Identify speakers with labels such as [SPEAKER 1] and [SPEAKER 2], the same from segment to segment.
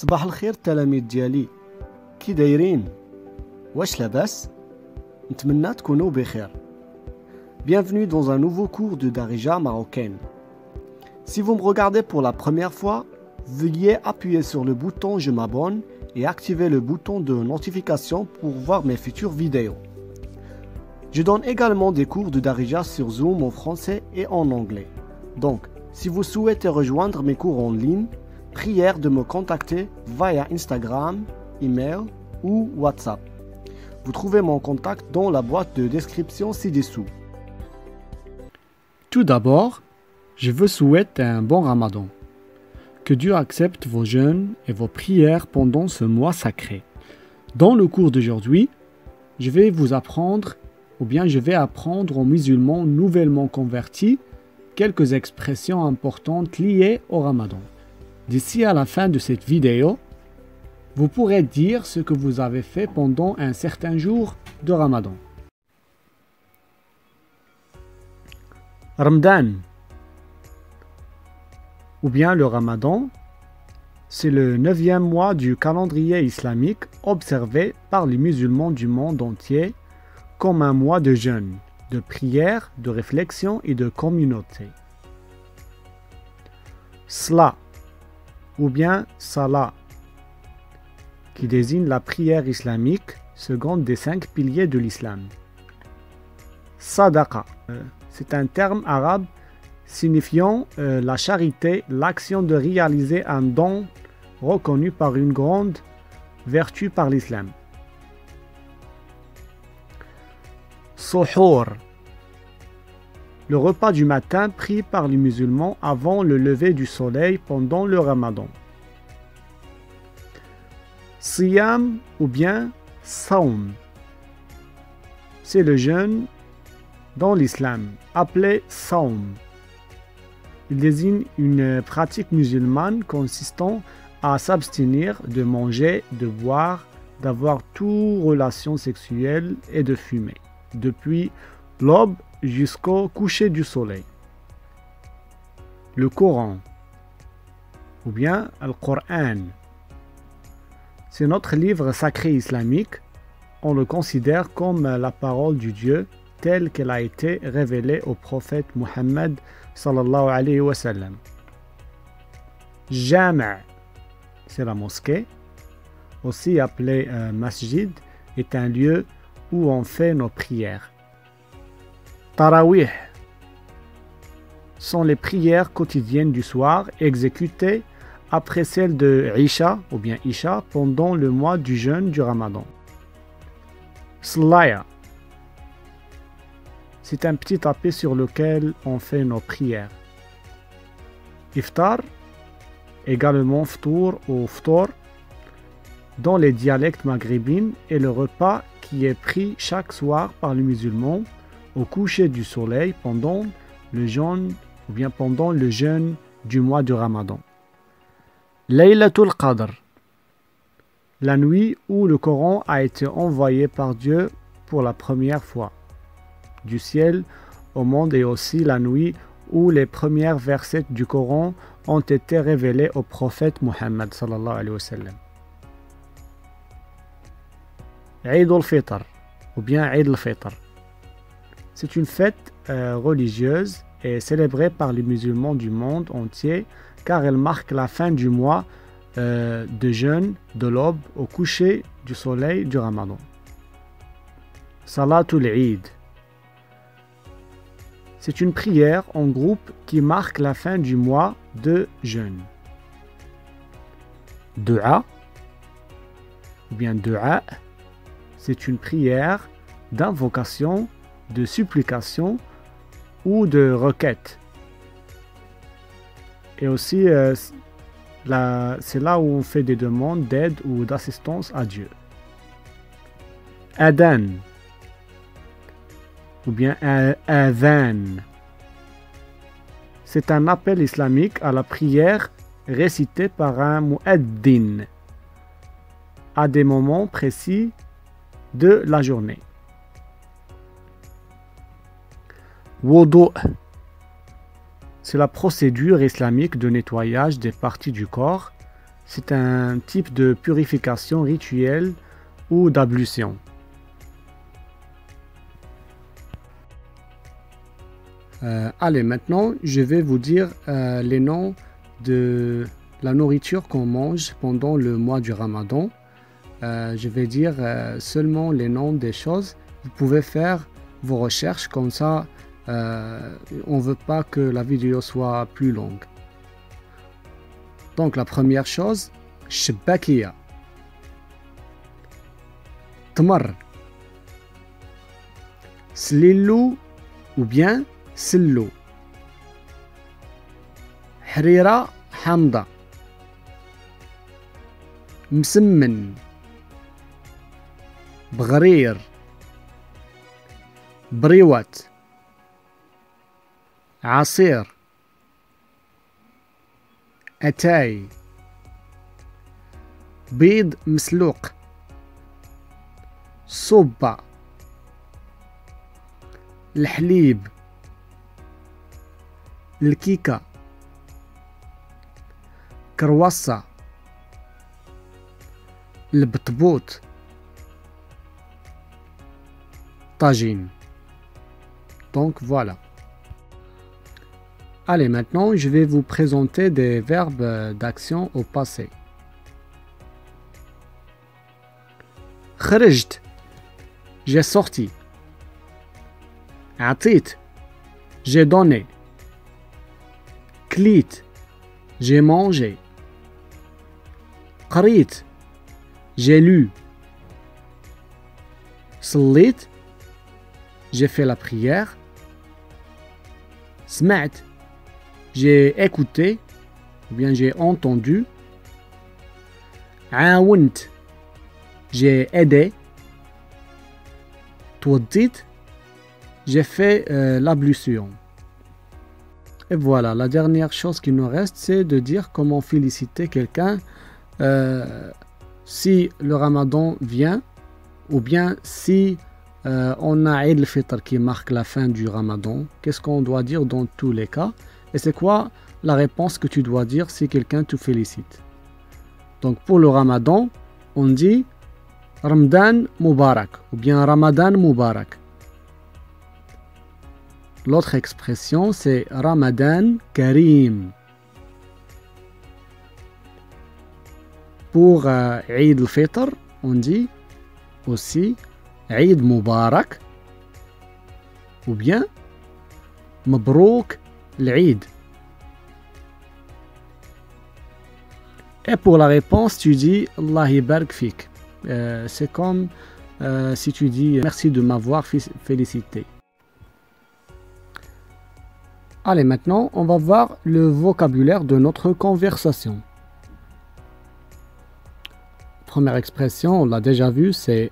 [SPEAKER 1] صباح الخير التلاميذ ديالي، كي دايرين؟ واش لاباس؟ نتمنى تكونوا بخير. Bienvenue dans un nouveau cours de Darija marocaine. Si vous me regardez pour la première fois, veuillez appuyer sur le bouton Je m'abonne et activer le bouton de notification pour voir mes futures vidéos. Je donne également des cours de Darija sur Zoom en français et en anglais. Donc, si vous souhaitez rejoindre mes cours en ligne, prière de me contacter via Instagram, email ou WhatsApp. Vous trouvez mon contact dans la boîte de description ci-dessous. Tout d'abord, je vous souhaite un bon Ramadan. Que Dieu accepte vos jeûnes et vos prières pendant ce mois sacré. Dans le cours d'aujourd'hui, je vais apprendre aux musulmans nouvellement convertis quelques expressions importantes liées au Ramadan. D'ici à la fin de cette vidéo, vous pourrez dire ce que vous avez fait pendant un certain jour de Ramadan. Ramadan, ou bien le Ramadan, c'est le 9e mois du calendrier islamique observé par les musulmans du monde entier comme un mois de jeûne, de prière, de réflexion et de communauté. Salat, ou bien Salah, qui désigne la prière islamique, seconde des 5 piliers de l'islam. Sadaqa, c'est un terme arabe signifiant la charité, l'action de réaliser un don reconnu par une grande vertu par l'islam. Suhoor, le repas du matin pris par les musulmans avant le lever du soleil pendant le Ramadan. Siyam ou bien Saum, c'est le jeûne dans l'islam, appelé Saum. Il désigne une pratique musulmane consistant à s'abstenir de manger, de boire, d'avoir toute relation sexuelle et de fumer, depuis l'aube jusqu'au coucher du soleil. Le Coran, ou bien le Coran, c'est notre livre sacré islamique. On le considère comme la parole du Dieu telle qu'elle a été révélée au prophète Muhammad sallallahu alayhi wa sallam. Jama', c'est la mosquée, aussi appelée masjid, est un lieu où on fait nos prières. Tarawih sont les prières quotidiennes du soir exécutées après celle de Isha ou bien Isha pendant le mois du jeûne du Ramadan. Slaya, c'est un petit tapis sur lequel on fait nos prières. Iftar, également ftour ou ftor, dans les dialectes maghrébins, est le repas qui est pris chaque soir par les musulmans au coucher du soleil pendant le jeûne ou bien pendant le jeûne du mois de Ramadan. Laylatul Qadr, la nuit où le Coran a été envoyé par Dieu pour la première fois du ciel au monde, et aussi la nuit où les premiers versets du Coran ont été révélés au prophète Muhammad sallallahu alayhi wa sallam. Eid al-Fitr ou bien Eid al-Fitr, c'est une fête religieuse et célébrée par les musulmans du monde entier car elle marque la fin du mois de jeûne de l'aube au coucher du soleil du Ramadan. Salatul Eid, c'est une prière en groupe qui marque la fin du mois de jeûne. Dua, ou bien Dua, c'est une prière d'invocation, de supplication ou de requête. Et aussi, c'est là où on fait des demandes d'aide ou d'assistance à Dieu. Adhan, ou bien Adhan, c'est un appel islamique à la prière récité par un mu'addin à des moments précis de la journée. Wudu', c'est la procédure islamique de nettoyage des parties du corps c'est un type de purification rituelle ou d'ablution. Allez, maintenant, je vais vous dire les noms de la nourriture qu'on mange pendant le mois du Ramadan. Je vais dire seulement les noms des choses. Vous pouvez faire vos recherches comme ça. On ne veut pas que la vidéo soit plus longue. Donc la première chose, Shbakia, Tmar, Slilou ou bien Sillou, Harira Hamda, Msemmen, Bghrir, Briwat, عصير أتاي بيض مسلوق صوبة الحليب الكيكة كرواسة البطبوط طاجين. Donc voilà. Allez, maintenant, je vais vous présenter des verbes d'action au passé. خرجت, j'ai sorti. عطيت, j'ai donné. كليت, j'ai mangé. قريت, j'ai lu. صليت, j'ai fait la prière. سمعت, j'ai écouté ou bien j'ai entendu. عاونت, j'ai aidé. توضيت, j'ai fait l'ablution. Et voilà, la dernière chose qui nous reste, c'est de dire comment féliciter quelqu'un si le Ramadan vient ou bien si on a Eid al-Fitr qui marque la fin du Ramadan. Qu'est-ce qu'on doit dire dans tous les cas? Et c'est quoi la réponse que tu dois dire si quelqu'un te félicite? Donc pour le Ramadan, on dit Ramadan Mubarak ou bien Ramadan Mubarak. L'autre expression c'est Ramadan Karim. Pour Eid al-Fitr, on dit aussi Eid Mubarak ou bien Mabrouk l'Eid. Et pour la réponse, tu dis Allah Yibarak Fik. C'est comme si tu dis merci de m'avoir félicité. Allez, maintenant, on va voir le vocabulaire de notre conversation. Première expression, on l'a déjà vu, c'est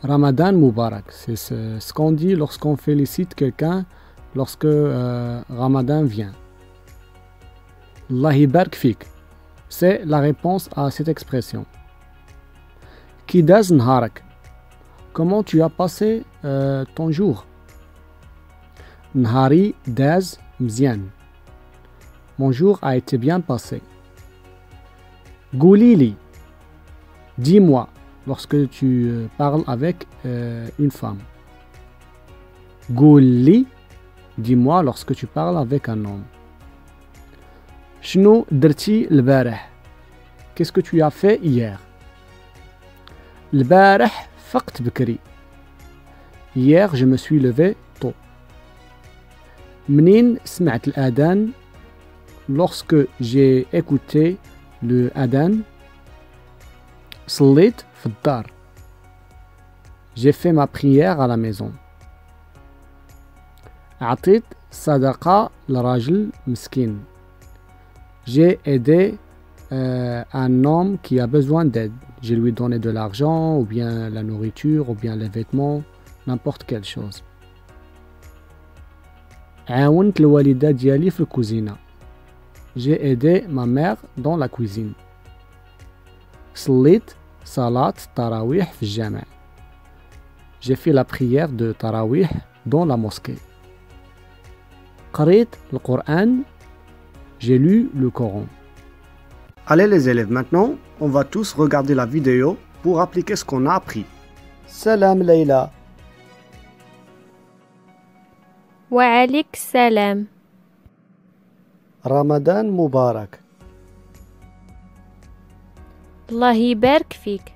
[SPEAKER 1] Ramadan Mubarak. C'est ce qu'on dit lorsqu'on félicite quelqu'un lorsque Ramadan vient. Allah Yibarak Fik. C'est la réponse à cette expression. Ki daz nharak. Comment tu as passé ton jour? Nhari daz mzian. Mon jour a été bien passé. Goulili. Dis-moi lorsque tu parles avec une femme. Gouli. Dis-moi lorsque tu parles avec un homme. Shnou derti l'barah. Qu'est-ce que tu as fait hier? L'barah faqt bkri. Hier, je me suis levé tôt. Mnin sma't l'adhan. Lorsque j'ai écouté le adhan. Sallit f'dar. J'ai fait ma prière à la maison. Atit sadaqa l'rajl miskin. J'ai aidé un homme qui a besoin d'aide. Je lui ai donné de l'argent, ou bien la nourriture, ou bien les vêtements, n'importe quelle chose. عاونت الوالدة ديالي في الكوزينة. J'ai aidé ma mère dans la cuisine. صليت صلاة تراويح في الجامع. J'ai fait la prière de Tarawih dans la mosquée. قريت القرآن. J'ai lu le Coran. Allez les élèves, maintenant, on va tous regarder la vidéo pour appliquer ce qu'on a appris. Salam Leila.
[SPEAKER 2] وعليك السلام.
[SPEAKER 1] Ramadan Mubarak.
[SPEAKER 2] الله يبارك فيك.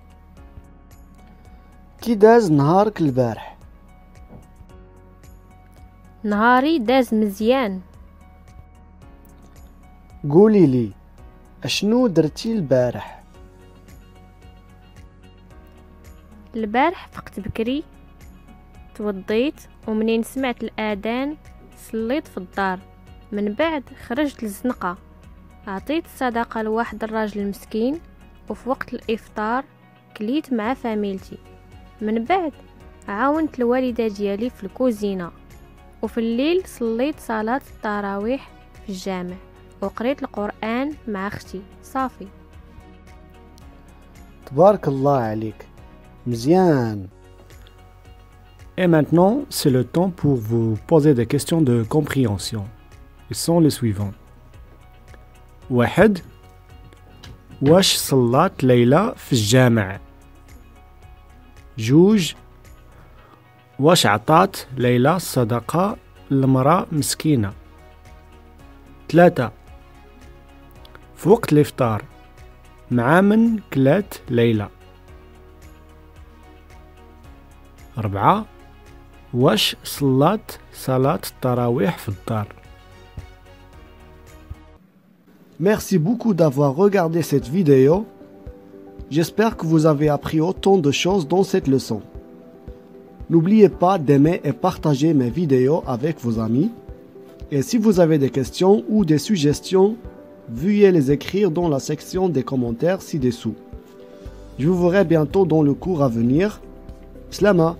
[SPEAKER 1] كي داز نهارك البارح؟
[SPEAKER 2] نهاري داز مزيان.
[SPEAKER 1] قولي لي اشنو درتي البارح؟
[SPEAKER 2] البارح فقت بكري، توضيت ومنين سمعت الآذان صليت في الدار، من بعد خرجت للزنقة، عطيت الصدقة لواحد الراجل مسكين، وفي وقت الإفطار كليت مع فاميلتي، من بعد عاونت الوالدة ديالي في الكوزينة، وفي الليل صليت صلاة التراويح في الجامع وقريت القرآن مع اختي صافي.
[SPEAKER 1] تبارك الله عليك. مزيان. Et maintenant, c'est le temps pour vous poser des questions de compréhension. Ils sont les suivants. واحد. واش صلات ليلى في الجامع؟ جوج. واش عطات ليلى الصدقة لمرأة مسكينة؟ 3. في وقت الإفطار مع من كلات ليلى؟ 4. واش صلات صلاة التراويح في الدار؟ Merci beaucoup d'avoir regardé cette vidéo. J'espère que vous avez appris autant de choses dans cette leçon. N'oubliez pas d'aimer et partager mes vidéos avec vos amis. Et si vous avez des questions ou des suggestions, veuillez les écrire dans la section des commentaires ci-dessous. Je vous verrai bientôt dans le cours à venir. Slama!